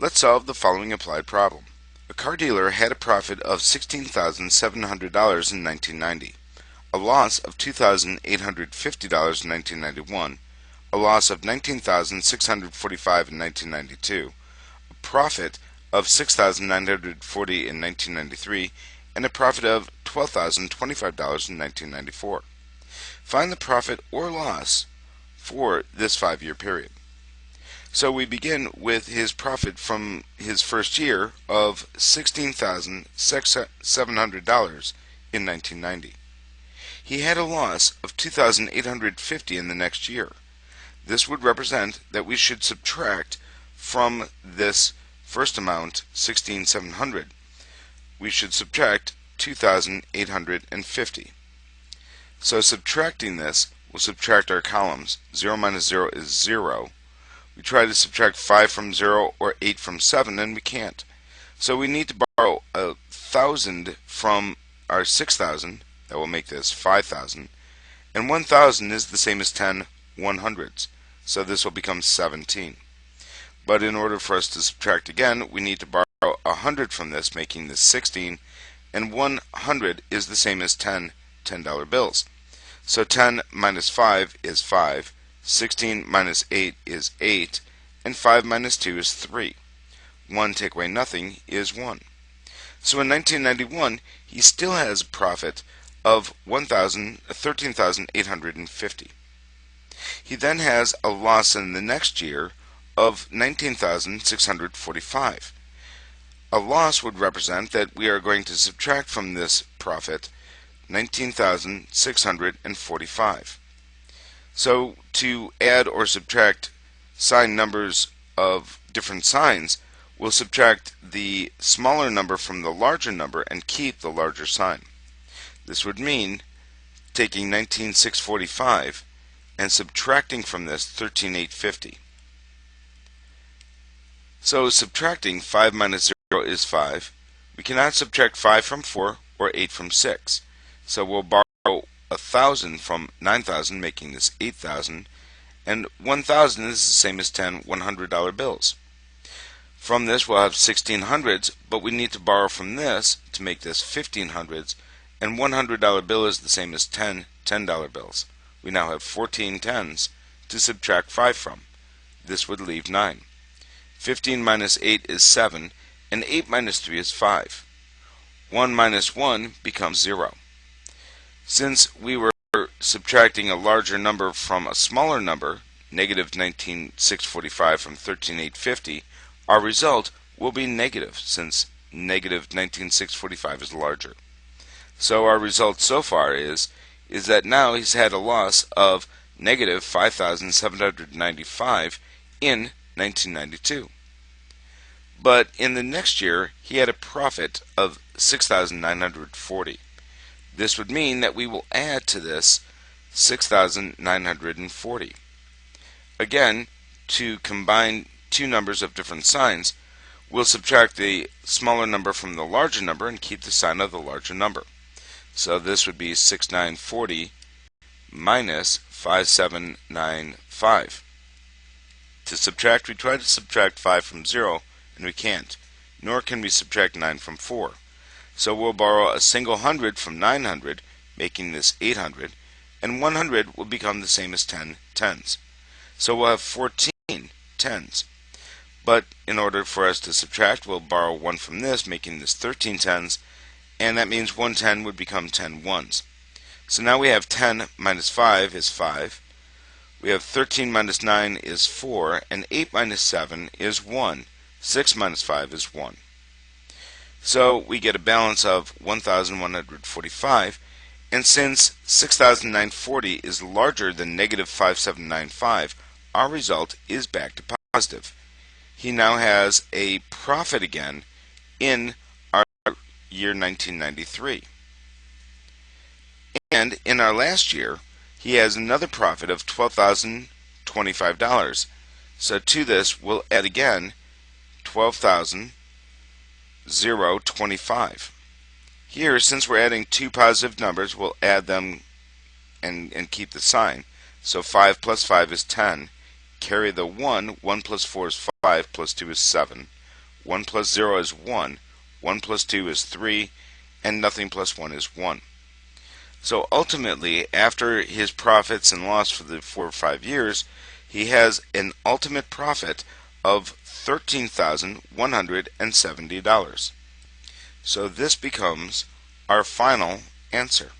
Let's solve the following applied problem. A car dealer had a profit of $16,700 in 1990, a loss of $2,850 in 1991, a loss of $19,645 in 1992, a profit of $6,940 in 1993, and a profit of $12,025 in 1994. Find the profit or loss for this 5-year period. So we begin with his profit from his first year of $16,700 in 1990. He had a loss of $2,850 in the next year. This would represent that we should subtract from this first amount, $16,700, we should subtract $2,850. So subtracting this, we'll subtract our columns. 0 minus 0 is 0. We try to subtract 5 from 0 or 8 from 7, and we can't. So we need to borrow 1,000 from our 6,000. That will make this 5,000. And 1,000 is the same as 10 100ths. So this will become 17. But in order for us to subtract again, we need to borrow 100 from this, making this 16. And 100 is the same as 10 $10 bills. So 10 minus 5 is 5. 16 minus 8 is 8, and 5 minus 2 is 3. 1 take away nothing is 1. So in 1991, he still has a profit of $13,850. He then has a loss in the next year of $19,645. A loss would represent that we are going to subtract from this profit $19,645. So to add or subtract sign numbers of different signs, we'll subtract the smaller number from the larger number and keep the larger sign. This would mean taking 19,645 and subtracting from this 13,850. So subtracting 5 minus 0 is 5. We cannot subtract 5 from 4 or 8 from 6. So we'll borrow 1,000 from 9,000, making this 8,000, and 1,000 is the same as 10 $100 bills. From this we'll have 1,600s, but we need to borrow from this to make this 1,500s, and $100 bill is the same as 10 $10 bills. We now have 14 tens to subtract 5 from. This would leave 9. 15 minus 8 is 7, and 8 minus 3 is 5. 1 minus 1 becomes 0. Since we were subtracting a larger number from a smaller number, negative 19,645 from 13,850, our result will be negative, since negative 19,645 is larger. So our result so far is that now he's had a loss of negative 5,795 in 1992. But in the next year, he had a profit of 6,940. This would mean that we will add to this 6,940. Again, to combine two numbers of different signs, we'll subtract the smaller number from the larger number and keep the sign of the larger number. So this would be 6,940 minus 5,795. To subtract, we try to subtract 5 from 0, and we can't, nor can we subtract 9 from 4. So we'll borrow a single hundred from 900, making this 800, and 100 will become the same as 10 tens. So we'll have 14 tens. But in order for us to subtract, we'll borrow 1 from this, making this 13 tens, and that means 1 10 would become 10 ones. So now we have 10 minus 5 is 5. We have 13 minus 9 is 4, and 8 minus 7 is 1. 6 minus 5 is 1. So we get a balance of 1,145, and since 6,940 is larger than negative 5,795, our result is back to positive. He now has a profit again in our year 1993. And in our last year, he has another profit of $12,025. So to this, we'll add again 12,025. Here, since we're adding two positive numbers, we'll add them and keep the sign. So 5 plus 5 is 10. Carry the 1. 1 plus 4 is 5, plus 2 is 7. 1 plus 0 is 1, 1 plus 2 is 3, and nothing plus 1 is 1. So ultimately, after his profits and loss for the 4 or 5 years, he has an ultimate profit of $13,170. So this becomes our final answer.